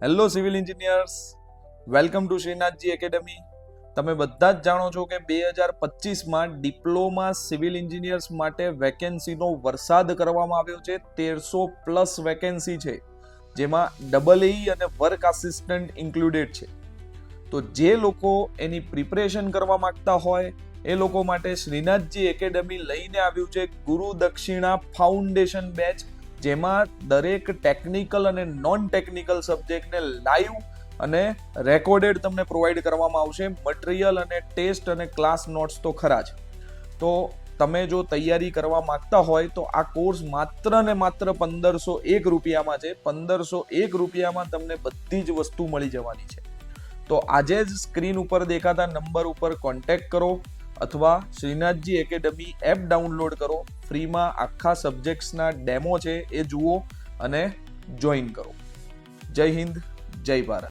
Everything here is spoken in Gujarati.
Hello civil engineers, welcome to Shrinathji academy. તમે બધા જ જાણો છો કે 2025માં ડિપ્લોમા સિવિલ એન્જિનિયર્સ માટે વેકેન્સીનો વરસાદ કરવામાં આવ્યો છે. 1300+ વેકેન્સી છે, જેમાં EE અને વર્ક આસિસ્ટન્ટ ઇન્ક્લુડેડ છે. તો જે લોકો એની પ્રિપરેશન કરવા માંગતા હોય એ લોકો માટે શ્રીનાથજી એકેડમી લઈને આવ્યું છે ગુરુ દક્ષિણા ફાઉન્ડેશન બેચ, જેમાં દરેક ટેકનિકલ અને નોન ટેકનિકલ સબ્જેક્ટને લાઈવ અને રેકોર્ડેડ તમને પ્રોવાઈડ કરવામાં આવશે. મટીરિયલ અને ટેસ્ટ અને ક્લાસ નોટ્સ તો ખરા જ. તો તમે જો તૈયારી કરવા માંગતા હોય તો આ કોર્સ માત્ર ને માત્ર 1501 રૂપિયામાં છે. 1501 રૂપિયામાં તમને બધી જ વસ્તુ મળી જવાની છે. તો આજે જ સ્ક્રીન ઉપર દેખાતા નંબર ઉપર કોન્ટેક્ટ કરો અથવા શ્રીનાથજી એકેડમી એપ ડાઉનલોડ કરો. ફ્રીમાં આખા સબ્જેક્ટ્સના ડેમો છે એ જુઓ અને જોઈન કરો. જય હિન્દ, જય ભારત.